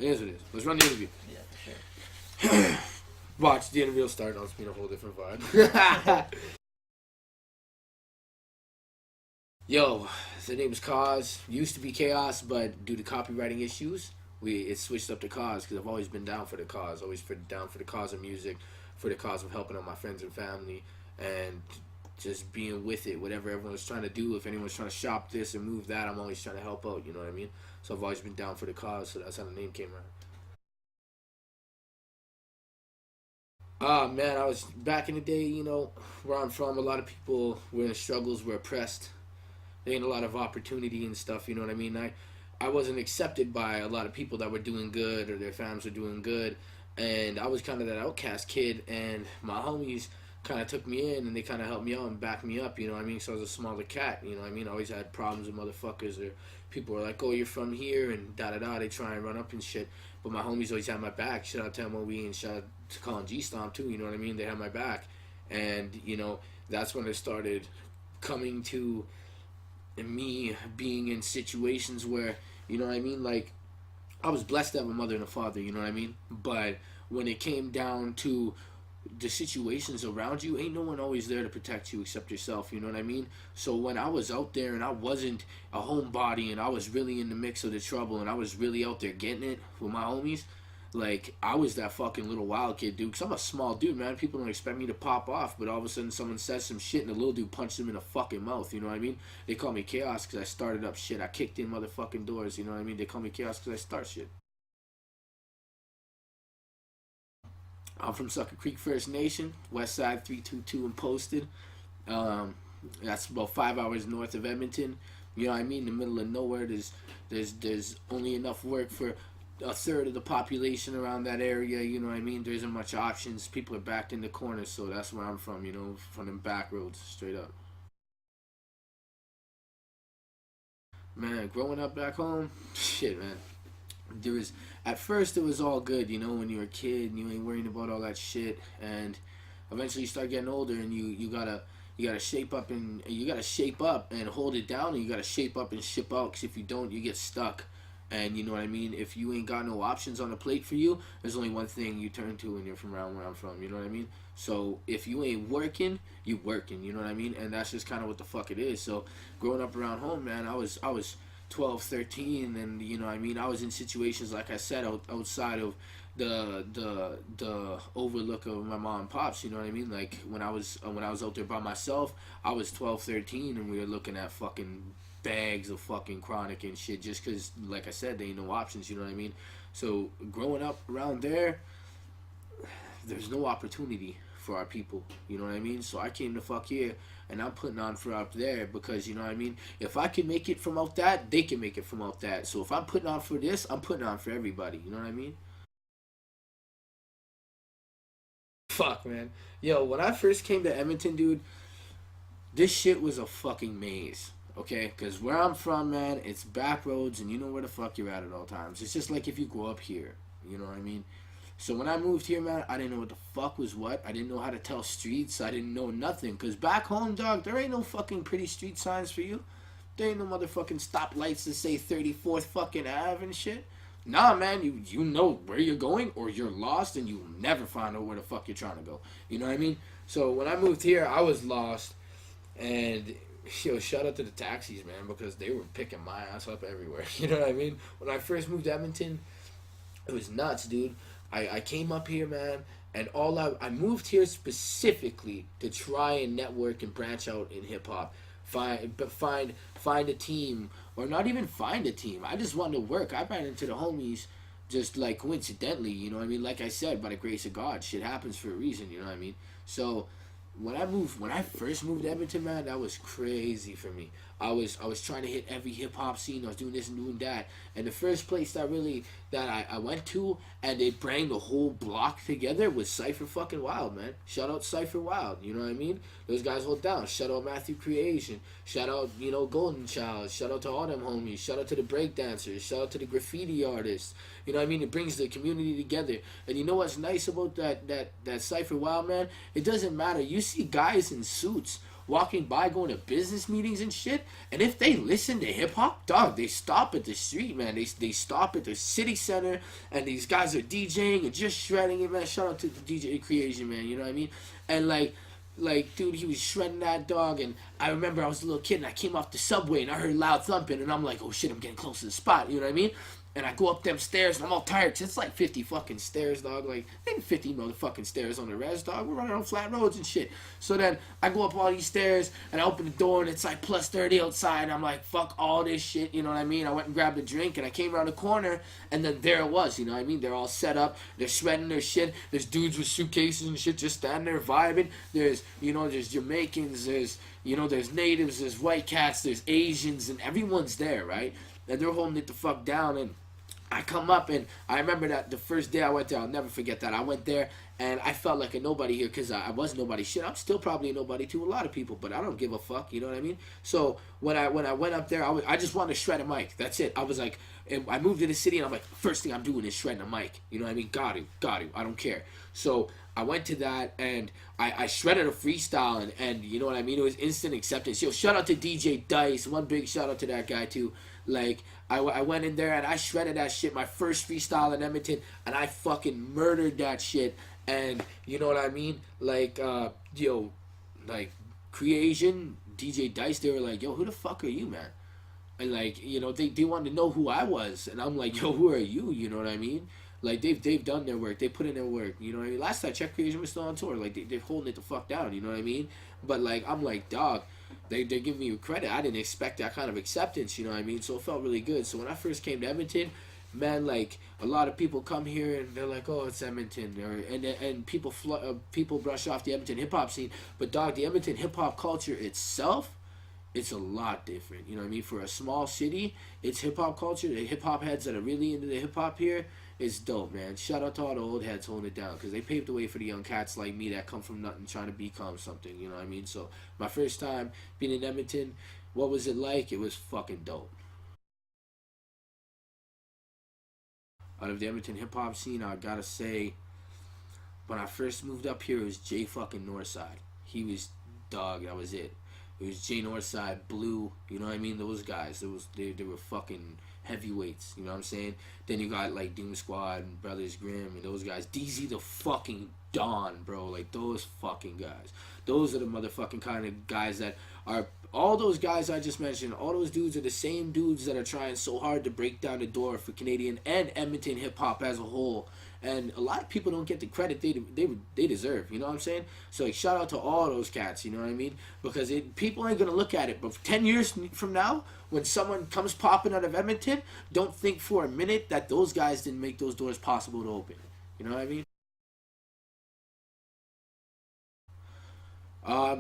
It is what it is. Let's run the interview. Yeah, for sure. Watch, the interview will start. I'll be in a whole different vibe. Yo, the name is Kos. Used to be Chaos, but due to copywriting issues, it switched up to Kos because I've always been down for the cause. Always down for the cause of music, for the cause of helping out my friends and family, and just being with it. Whatever everyone's trying to do, if anyone's trying to shop this and move that, I'm always trying to help out. You know what I mean? So I've always been down for the cause. So that's how the name came around. Ah, man, I was back in the day, where I'm from, a lot of people were in struggles, were oppressed. There ain't a lot of opportunity and stuff, you know what I mean? I wasn't accepted by a lot of people that were doing good or their families were doing good. And I was kind of that outcast kid, and my homies kind of took me in and they kind of helped me out and backed me up, you know what I mean? So I was a smaller cat, you know what I mean? I always had problems with motherfuckers, or people were like, oh, you're from here, and da-da-da, they try and run up and shit. But my homies always had my back. Shout out to MOE and shout out to Colin G Stomp too, you know what I mean? They had my back. And, that's when I started coming to me being in situations where, you know what I mean? Like, I was blessed to have a mother and a father, you know what I mean? But when it came down to the situations around you, ain't no one always there to protect you except yourself, you know what I mean? So when I was out there and I wasn't a homebody and I was really in the mix of the trouble and I was really out there getting it with my homies, like, I was that fucking little wild kid, dude. Because I'm a small dude, man. People don't expect me to pop off, but all of a sudden someone says some shit and the little dude punched him in the fucking mouth, you know what I mean? They call me Chaos because I started up shit. I kicked in motherfucking doors, you know what I mean? They call me Chaos because I start shit. I'm from Sucker Creek First Nation, West Side 322 and Posted. That's about 5 hours north of Edmonton. You know what I mean? In the middle of nowhere. There's only enough work for a third of the population around that area. You know what I mean? There isn't much options. People are backed in the corners, so that's where I'm from. From them back roads, straight up. Man, growing up back home, shit, man. There was At first it was all good, when you're a kid and you ain't worrying about all that shit, and eventually you start getting older and you gotta shape up and hold it down, and you gotta shape up and ship out, because if you don't, you get stuck. And you know what I mean? If you ain't got no options on the plate for you, there's only one thing you turn to when you're from around where I'm from, you know what I mean? So if you ain't working, you working, you know what I mean? And that's just kind of what the fuck it is. So growing up around home, man, I was 12, 13, and you know what I mean? I was in situations, like I said, outside of the overlook of my mom and pops, you know what I mean? Like when I was out there by myself, I was 12, 13, and we were looking at fucking bags of fucking chronic and shit, just because, like I said, there ain't no options, you know what I mean? So growing up around there's no opportunity for our people, you know what I mean? So I came to fuck here, and I'm putting on for up there, because, you know what I mean, if I can make it from out that, they can make it from out that. So if I'm putting on for this, I'm putting on for everybody, you know what I mean? Fuck, man. Yo, when I first came to Edmonton, dude, this shit was a fucking maze. Okay, because where I'm from, man, it's back roads, and you know where the fuck you're at all times. It's just like if you grow up here, you know what I mean? So when I moved here, man, I didn't know what the fuck was what. I didn't know how to tell streets. I didn't know nothing. Because back home, dog, there ain't no fucking pretty street signs for you. There ain't no motherfucking stoplights that say 34th fucking Ave and shit. Nah, man, you know where you're going, or you're lost and you'll never find out where the fuck you're trying to go. You know what I mean? So when I moved here, I was lost, and yo, shout out to the taxis, man, because they were picking my ass up everywhere. You know what I mean? When I first moved to Edmonton, it was nuts, dude. I came up here, man, and I moved here specifically to try and network and branch out in hip hop. Find a team, or not even find a team. I just wanted to work. I ran into the homies just like coincidentally, you know what I mean? Like I said, by the grace of God, shit happens for a reason, you know what I mean? So when I first moved to Edmonton, man, that was crazy for me. I was trying to hit every hip hop scene. I was doing this and doing that. And the first place that I went to, and they bring the whole block together, was Cypher fucking Wild, man. Shout out Cypher Wild, you know what I mean? Those guys hold down. Shout out Matthew Creation. Shout out, Golden Child. Shout out to all them homies. Shout out to the breakdancers. Shout out to the graffiti artists. You know what I mean? It brings the community together. And you know what's nice about that Cypher Wild, man? It doesn't matter. You see guys in suits walking by, going to business meetings and shit. And if they listen to hip hop, dog, they stop at the street, man. They stop at the city center, and these guys are DJing and just shredding it, man. Shout out to the DJ Creation, man. You know what I mean? And like, dude, he was shredding that dog, and I remember I was a little kid, and I came off the subway, and I heard loud thumping, and I'm like, oh shit, I'm getting close to the spot, you know what I mean? And I go up them stairs, and I'm all tired, because it's like 50 fucking stairs, dog, like, ain't 50 motherfucking stairs on the res, dog, we're running on flat roads and shit. So then, I go up all these stairs, and I open the door, and it's like plus 30 outside, and I'm like, fuck all this shit, you know what I mean? I went and grabbed a drink, and I came around the corner, and then there it was, you know what I mean? They're all set up, they're shredding their shit, there's dudes with suitcases and shit just standing there vibing, there's Jamaicans, there's natives, there's white cats, there's Asians, and everyone's there, right? And they're holding it the fuck down, and I come up, and I remember that the first day I went there, I'll never forget that. I went there, and I felt like a nobody here, because I was nobody. Shit, I'm still probably a nobody to a lot of people, but I don't give a fuck, you know what I mean? So when I went up there, I just wanted to shred a mic. That's it. I was like, and I moved to the city, and I'm like, first thing I'm doing is shredding a mic. You know what I mean? Got to. I don't care. So I went to that, and I shredded a freestyle, and you know what I mean? It was instant acceptance. Yo, shout out to DJ Dice. One big shout out to that guy, too. Like, I went in there, and I shredded that shit, my first freestyle in Edmonton, and I fucking murdered that shit. And you know what I mean? Like, like, Creation, DJ Dice, they were like, yo, who the fuck are you, man? And like, they wanted to know who I was, and I'm like, yo, who are you? You know what I mean? Like, they've done their work, they put in their work, you know what I mean? Last time I checked, Creation was still on tour, like, they're holding it the fuck down, you know what I mean? But like, I'm like, dog, they're giving me credit. I didn't expect that kind of acceptance, you know what I mean? So it felt really good. So when I first came to Edmonton, man, like, a lot of people come here and they're like, oh, it's Edmonton, and people brush off the Edmonton hip hop scene, but dog, the Edmonton hip hop culture itself, it's a lot different. You know what I mean? For a small city, it's hip hop culture. The hip hop heads that are really into the hip hop here is dope, man. Shout out to all the old heads holding it down, because they paved the way for the young cats like me that come from nothing trying to become something. You know what I mean? So my first time being in Edmonton, what was it like? It was fucking dope. Out of the Edmonton hip hop scene, I gotta say, when I first moved up here, it was Jay fucking Northside. He was dog. That was it. It was Jay Northside, Blue. You know what I mean? Those guys. They were fucking heavyweights. You know what I'm saying? Then you got like Doom Squad and Brothers Grimm and those guys. DZ the fucking Dawn, bro. Like those fucking guys. Those are the motherfucking kind of guys that are. All those guys I just mentioned, all those dudes are the same dudes that are trying so hard to break down the door for Canadian and Edmonton hip hop as a whole. And a lot of people don't get the credit they deserve. You know what I'm saying? So like, shout out to all those cats. You know what I mean? Because people ain't gonna look at it. But 10 years from now, when someone comes popping out of Edmonton, don't think for a minute that those guys didn't make those doors possible to open. You know what I mean?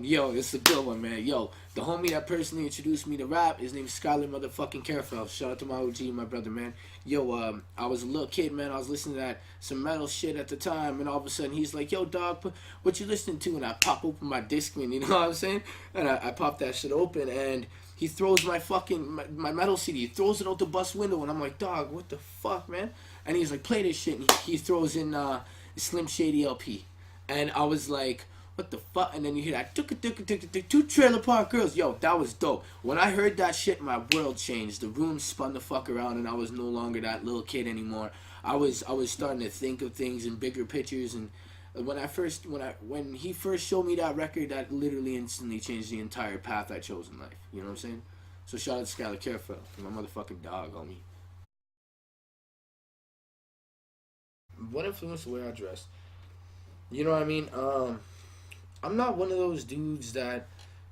Yo, it's a good one, man. Yo, the homie that personally introduced me to rap, his name's Skyler motherfucking Careful. Shout out to my OG, my brother, man. Yo, I was a little kid, man. I was listening to that some metal shit at the time, and all of a sudden he's like, yo, dog, what you listening to? And I pop open my Discman, you know what I'm saying? And I pop that shit open, and he throws my metal CD. He throws it out the bus window, and I'm like, dog, what the fuck, man? And he's like, play this shit. And he throws in Slim Shady LP, and I was like, what the fuck? And then you hear that two trailer park girls. Yo, that was dope. When I heard that shit, my world changed. The room spun the fuck around, and I was no longer that little kid anymore. I was starting to think of things in bigger pictures. And when he first showed me that record, that literally instantly changed the entire path I chose in life. You know what I'm saying? So shout out to Skylar Careful, my motherfucking dog, homie. What influenced the way I dress? You know what I mean? I'm not one of those dudes that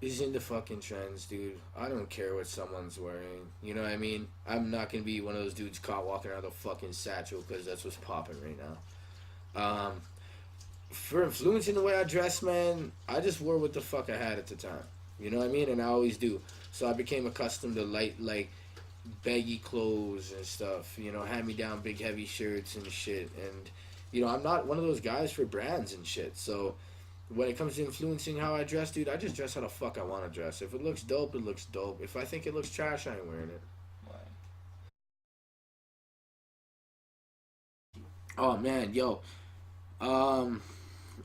is into fucking trends, dude. I don't care what someone's wearing. You know what I mean? I'm not gonna be one of those dudes caught walking around with a fucking satchel because that's what's popping right now. For influencing the way I dress, man, I just wore what the fuck I had at the time. You know what I mean? And I always do. So I became accustomed to light, like, baggy clothes and stuff. You know, hand me down big heavy shirts and shit. And, I'm not one of those guys for brands and shit. So when it comes to influencing how I dress, dude, I just dress how the fuck I want to dress. If it looks dope, it looks dope. If I think it looks trash, I ain't wearing it. Oh man, yo,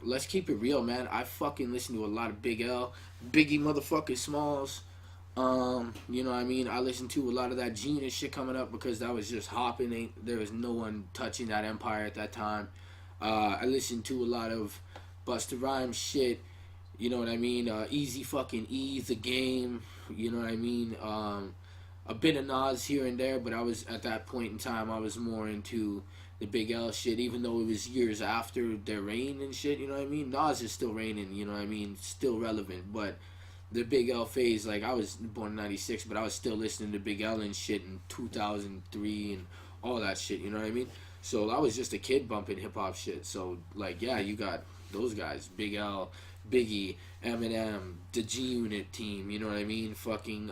let's keep it real, man. I fucking listen to a lot of Big L, Biggie motherfucking Smalls. You know what I mean? I listened to a lot of that Genius shit coming up because that was just hopping. There was no one touching that empire at that time. I listened to a lot of Busta Rhymes shit. You know what I mean? Easy fucking E, The Game. You know what I mean? A bit of Nas here and there, but I was at that point in time I was more into the Big L shit, even though it was years after their reign and shit. You know what I mean? Nas is still reigning. You know what I mean? Still relevant, but the Big L phase, like I was born in '96, but I was still listening to Big L and shit in 2003 and all that shit. You know what I mean? So I was just a kid bumping hip hop shit. So like, yeah, you got those guys, Big L, Biggie, Eminem, the G Unit team. You know what I mean? Fucking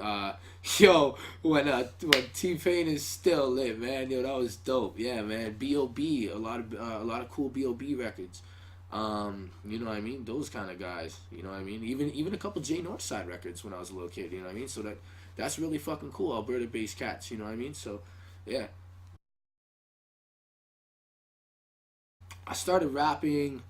yo, when T-Pain is still lit, man. Yo, that was dope. Yeah, man. B.O.B. A lot of cool B.O.B. records. You know what I mean? Those kind of guys. You know what I mean? Even a couple J Northside records when I was a little kid. You know what I mean? So that's really fucking cool. Alberta based cats. You know what I mean? So yeah. I started rapping.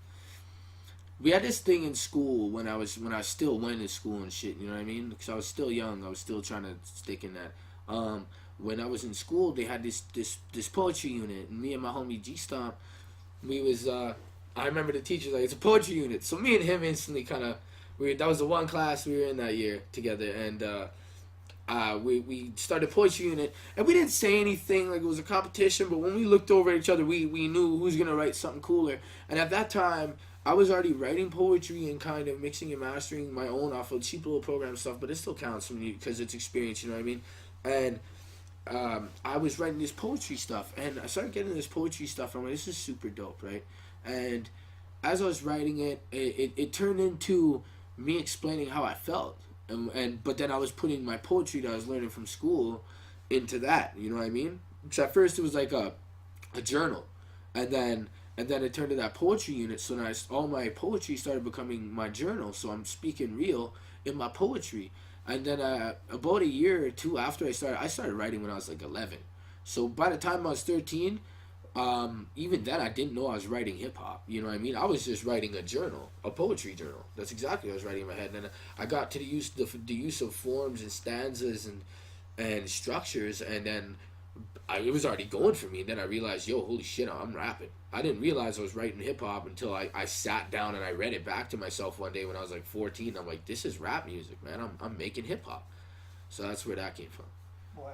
We had this thing in school when I still went to school and shit. You know what I mean? Because I was still young. I was still trying to stick in that. When I was in school, they had this poetry unit, and me and my homie G Stomp, we was I remember the teacher like, it's a poetry unit. So me and him instantly kind of that was the one class we were in that year together, and we started poetry unit, and we didn't say anything like it was a competition, but when we looked over at each other, we knew who's gonna write something cooler. And at that time, I was already writing poetry and kind of mixing and mastering my own off of cheap little program stuff, but it still counts from you because it's experience. You know what I mean? And I was writing this poetry stuff, and I started getting this poetry stuff. I'm like, this is super dope, right? And as I was writing it turned into me explaining how I felt, and but then I was putting my poetry that I was learning from school into that. You know what I mean? Because at first it was like a journal, and then it turned to that poetry unit. So now all my poetry started becoming my journal. So I'm speaking real in my poetry. And then about a year or two after I started writing when I was like 11. So by the time I was 13, even then I didn't know I was writing hip hop. You know what I mean? I was just writing a journal, a poetry journal. That's exactly what I was writing in my head. And then I got to the use of forms and stanzas and structures, and then it was already going for me. And then I realized, yo, holy shit, I'm rapping. I didn't realize I was writing hip hop until I sat down and I read it back to myself one day when I was like 14. I'm like, this is rap music, man. I'm making hip hop. So that's where that came from. Word.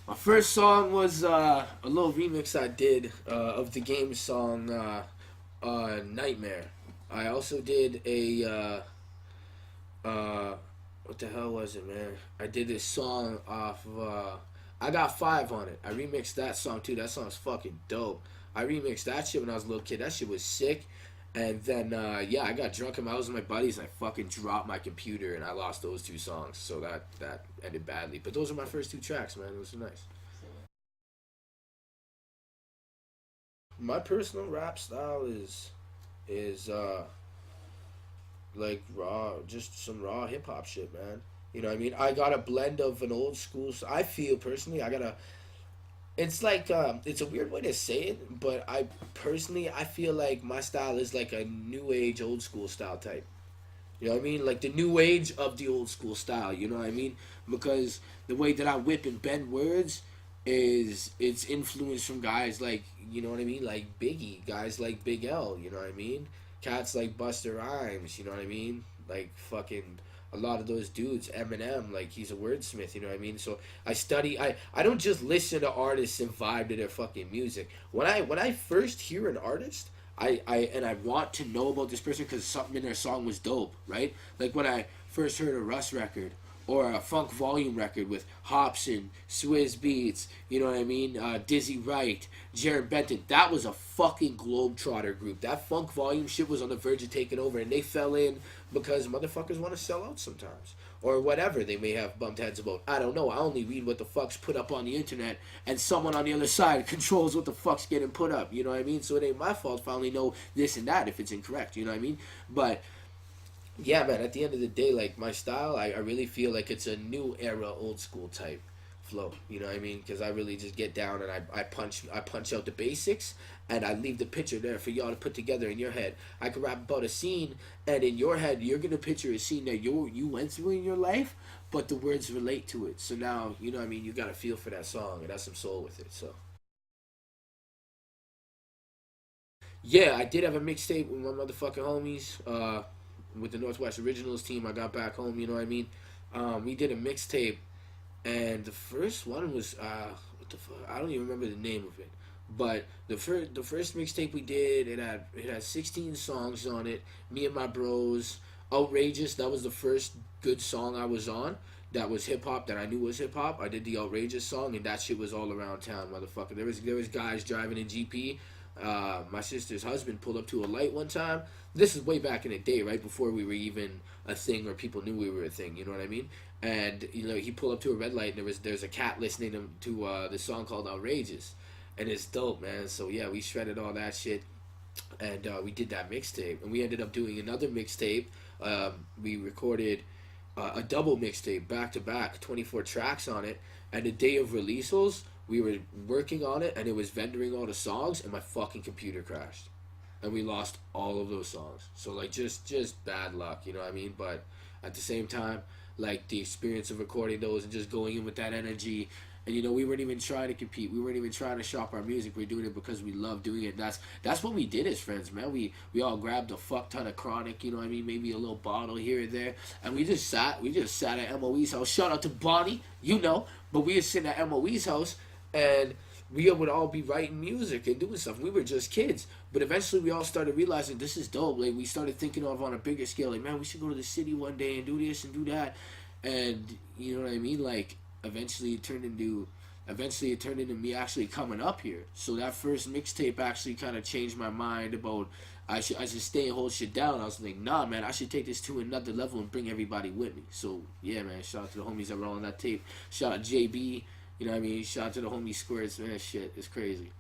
My first song was a little remix I did of the game song Nightmare. I also did a what the hell was it, man? I did this song off of I Got Five on it. I remixed that song too. That song's fucking dope. I remixed that shit when I was a little kid. That shit was sick. And then yeah, I got drunk in my house with my buddies and I fucking dropped my computer and I lost those two songs. So that ended badly. But those are my first two tracks, man. Those are nice. My personal rap style is like raw, just some raw hip hop shit, man. You know what I mean? I got a blend of an old school. I feel personally, I got a. It's like it's a weird way to say it, but I feel like my style is like a new age, old school style type. You know what I mean? Like the new age of the old school style. You know what I mean? Because the way that I whip and bend words it's influenced from guys like, you know what I mean, like Biggie, guys like Big L. You know what I mean? Cats like Busta Rhymes. You know what I mean? Like fucking a lot of those dudes. Eminem, like he's a wordsmith. You know what I mean? So I study. I don't just listen to artists and vibe to their fucking music. When I first hear an artist, I want to know about this person because something in their song was dope, right? Like when I first heard a Russ record or a Funk Volume record with Hobson, Swizz Beats, you know what I mean, Dizzy Wright, Jared Benton. That was a fucking globetrotter group. That Funk Volume shit was on the verge of taking over, and they fell in because motherfuckers want to sell out sometimes. Or whatever they may have bumped heads about. I don't know. I only read what the fuck's put up on the internet, and someone on the other side controls what the fuck's getting put up. You know what I mean? So it ain't my fault if I only know this and that if it's incorrect. You know what I mean? But yeah, man, at the end of the day, like my style, I really feel like it's a new era, old school type flow. You know what I mean? Because I really just get down and I punch out the basics, and I leave the picture there for y'all to put together in your head. I could rap about a scene, and in your head you're gonna picture a scene that you went through in your life, but the words relate to it. So now you know what I mean. You got to feel for that song and that's some soul with it. So yeah, I did have a mixtape with my motherfucking homies. With the Northwest Originals team, I got back home. You know what I mean? We did a mixtape, and the first one was what the fuck? I don't even remember the name of it. But the first mixtape we did, it had 16 songs on it. Me and my bros, outrageous. That was the first good song I was on. That was hip hop that I knew was hip hop. I did the outrageous song, and that shit was all around town, motherfucker. There was guys driving in GP. My sister's husband pulled up to a light one time. This is way back in the day, right before we were even a thing or people knew we were a thing. You know what I mean? And he pulled up to a red light, and there's a cat listening to this song called "Outrageous," and it's dope, man. So yeah, we shredded all that shit, and we did that mixtape, and we ended up doing another mixtape. We recorded a double mixtape back to back, 24 tracks on it, and the day of releasals, we were working on it, and it was vendoring all the songs, and my fucking computer crashed, and we lost all of those songs. So like just bad luck, you know what I mean? But at the same time, like the experience of recording those and just going in with that energy. And we weren't even trying to compete. We weren't even trying to shop our music. We're doing it because we love doing it. That's what we did as friends, man. We all grabbed a fuck ton of chronic, you know what I mean? Maybe a little bottle here and there. And we just sat at MOE's house. Shout out to Bonnie, But we were sitting at MOE's house, and we would all be writing music and doing stuff. We were just kids. But eventually we all started realizing this is dope. Like we started thinking of on a bigger scale, like, man, we should go to the city one day and do this and do that. And you know what I mean? Like eventually it turned into me actually coming up here. So that first mixtape actually kind of changed my mind about I should stay and hold shit down. I was like, nah, man, I should take this to another level and bring everybody with me. So yeah, man, shout out to the homies that were on that tape. Shout out JB, you know what I mean? Shout out to the homie Squirts, man. Shit, it's crazy.